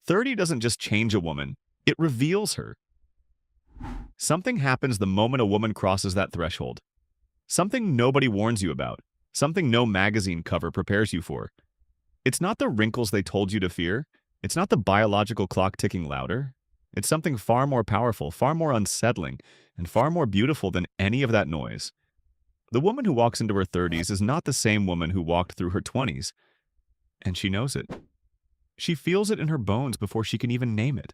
30 doesn't just change a woman, it reveals her. Something happens the moment a woman crosses that threshold. Something nobody warns you about. Something no magazine cover prepares you for. It's not the wrinkles they told you to fear. It's not the biological clock ticking louder. It's something far more powerful, far more unsettling, and far more beautiful than any of that noise. The woman who walks into her 30s is not the same woman who walked through her 20s, and she knows it. She feels it in her bones before she can even name it.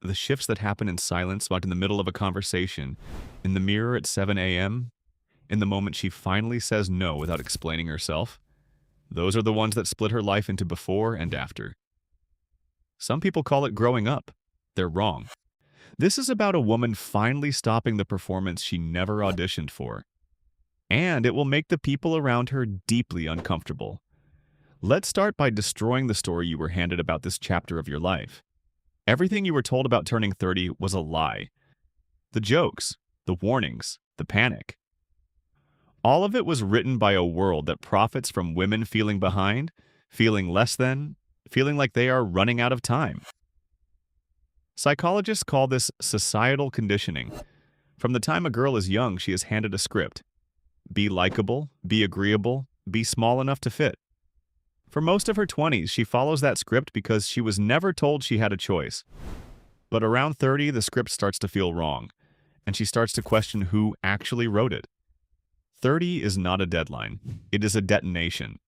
The shifts that happen in silence, like in the middle of a conversation, in the mirror at 7 a.m., in the moment she finally says no without explaining herself, those are the ones that split her life into before and after. Some people call it growing up. They're wrong. This is about a woman finally stopping the performance she never auditioned for. And it will make the people around her deeply uncomfortable. Let's start by destroying the story you were handed about this chapter of your life. Everything you were told about turning 30 was a lie. The jokes, the warnings, the panic. All of it was written by a world that profits from women feeling behind, feeling less than, feeling like they are running out of time. Psychologists call this societal conditioning. From the time a girl is young, she is handed a script. Be likable, be agreeable, be small enough to fit. For most of her 20s, she follows that script because she was never told she had a choice. But around 30, the script starts to feel wrong, and she starts to question who actually wrote it. 30 is not a deadline. It is a detonation.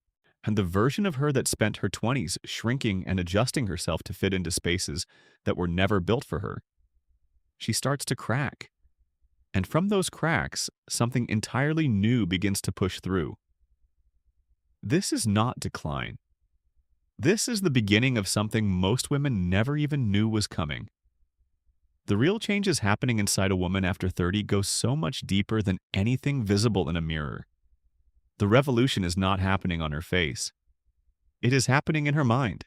And the version of her that spent her 20s shrinking and adjusting herself to fit into spaces that were never built for her. She starts to crack. And from those cracks, something entirely new begins to push through. This is not decline. This is the beginning of something most women never even knew was coming. The real changes happening inside a woman after 30 go so much deeper than anything visible in a mirror. The revolution is not happening on her face. It is happening in her mind.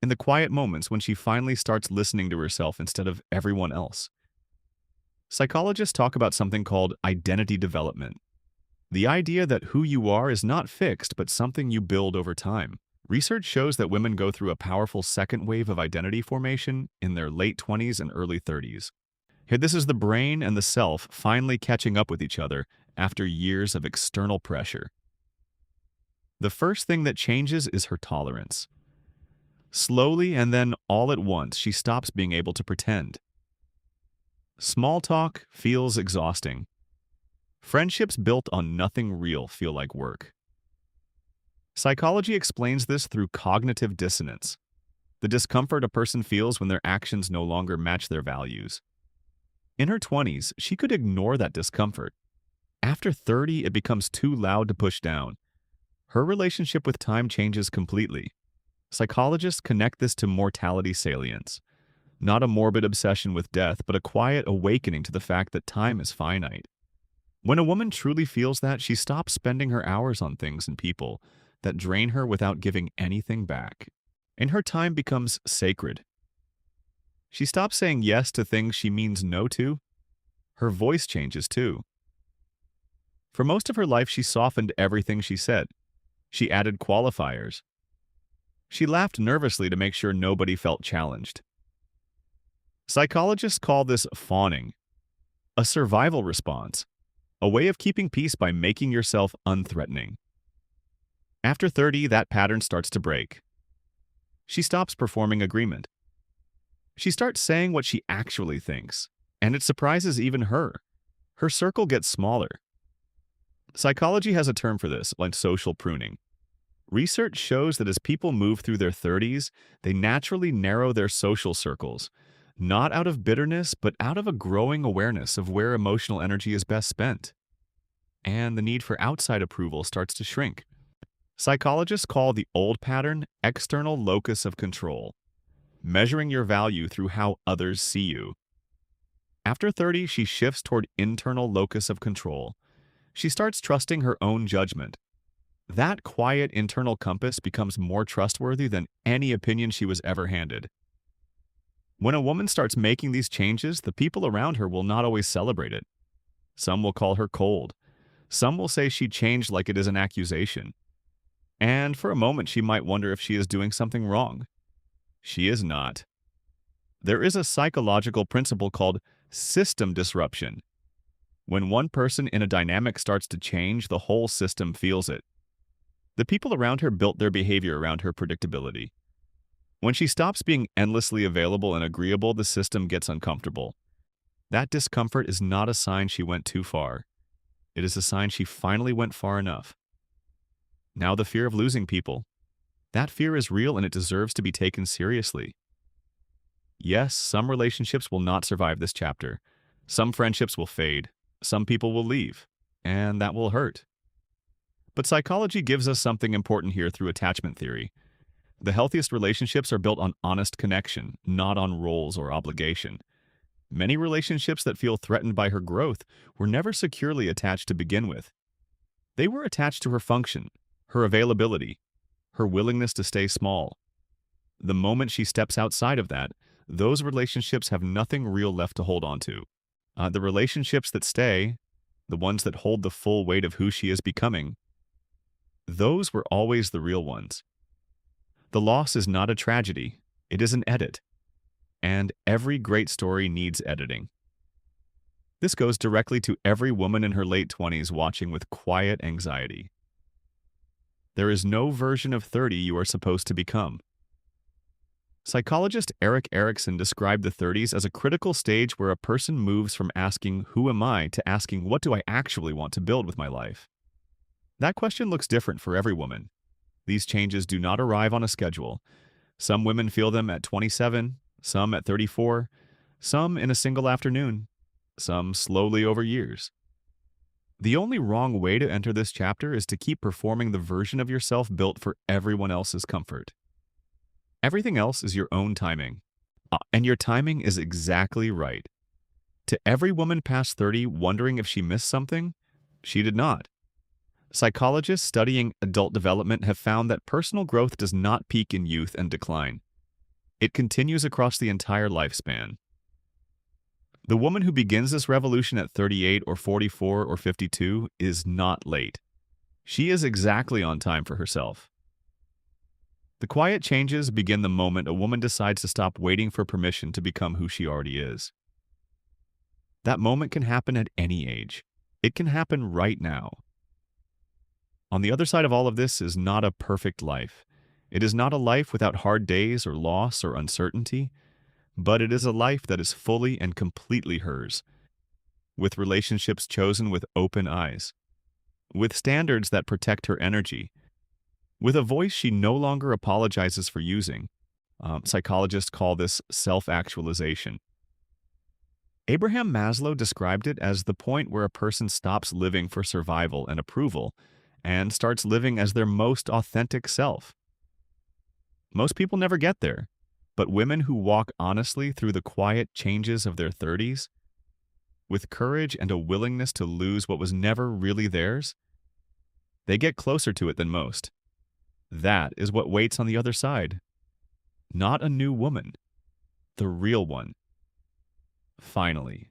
In the quiet moments when she finally starts listening to herself instead of everyone else. Psychologists talk about something called identity development. The idea that who you are is not fixed, but something you build over time. Research shows that women go through a powerful second wave of identity formation in their late 20s and early 30s. Here, this is the brain and the self finally catching up with each other after years of external pressure. The first thing that changes is her tolerance. Slowly and then all at once, she stops being able to pretend. Small talk feels exhausting. Friendships built on nothing real feel like work. Psychology explains this through cognitive dissonance, the discomfort a person feels when their actions no longer match their values. In her 20s, she could ignore that discomfort. After 30, it becomes too loud to push down. Her relationship with time changes completely. Psychologists connect this to mortality salience. Not a morbid obsession with death, but a quiet awakening to the fact that time is finite. When a woman truly feels that, she stops spending her hours on things and people that drain her without giving anything back. And her time becomes sacred. She stops saying yes to things she means no to. Her voice changes too. For most of her life, she softened everything she said. She added qualifiers. She laughed nervously to make sure nobody felt challenged. Psychologists call this fawning, a survival response, a way of keeping peace by making yourself unthreatening. After 30, that pattern starts to break. She stops performing agreement. She starts saying what she actually thinks, and it surprises even her. Her circle gets smaller. Psychology has a term for this, like social pruning. Research shows that as people move through their 30s, they naturally narrow their social circles, not out of bitterness, but out of a growing awareness of where emotional energy is best spent. And the need for outside approval starts to shrink. Psychologists call the old pattern external locus of control, measuring your value through how others see you. After 30, she shifts toward internal locus of control. She starts trusting her own judgment. That quiet internal compass becomes more trustworthy than any opinion she was ever handed. When a woman starts making these changes, the people around her will not always celebrate it. Some will call her cold. Some will say she changed like it is an accusation. And for a moment, she might wonder if she is doing something wrong. She is not. There is a psychological principle called system disruption. When one person in a dynamic starts to change, the whole system feels it. The people around her built their behavior around her predictability. When she stops being endlessly available and agreeable, the system gets uncomfortable. That discomfort is not a sign she went too far. It is a sign she finally went far enough. Now the fear of losing people. That fear is real and it deserves to be taken seriously. Yes, some relationships will not survive this chapter. Some friendships will fade. Some people will leave. And that will hurt. But psychology gives us something important here through attachment theory. The healthiest relationships are built on honest connection, not on roles or obligation. Many relationships that feel threatened by her growth were never securely attached to begin with. They were attached to her function, her availability, her willingness to stay small. The moment she steps outside of that, those relationships have nothing real left to hold on to. The relationships that stay, the ones that hold the full weight of who she is becoming, those were always the real ones. The loss is not a tragedy, it is an edit. And every great story needs editing. This goes directly to every woman in her late 20s watching with quiet anxiety. There is no version of 30 you are supposed to become. Psychologist Erik Erikson described the 30s as a critical stage where a person moves from asking, "Who am I?" to asking, "What do I actually want to build with my life?" That question looks different for every woman. These changes do not arrive on a schedule. Some women feel them at 27, some at 34, some in a single afternoon, some slowly over years. The only wrong way to enter this chapter is to keep performing the version of yourself built for everyone else's comfort. Everything else is your own timing. And your timing is exactly right. To every woman past 30 wondering if she missed something, she did not. Psychologists studying adult development have found that personal growth does not peak in youth and decline. It continues across the entire lifespan. The woman who begins this revolution at 38 or 44 or 52 is not late. She is exactly on time for herself. The quiet changes begin the moment a woman decides to stop waiting for permission to become who she already is. That moment can happen at any age. It can happen right now. On the other side of all of this is not a perfect life. It is not a life without hard days or loss or uncertainty, but it is a life that is fully and completely hers, with relationships chosen with open eyes, with standards that protect her energy, with a voice she no longer apologizes for using. Psychologists call this self-actualization. Abraham Maslow described it as the point where a person stops living for survival and approval and starts living as their most authentic self. Most people never get there, but women who walk honestly through the quiet changes of their 30s, with courage and a willingness to lose what was never really theirs, they get closer to it than most. That is what waits on the other side. Not a new woman, the real one. Finally.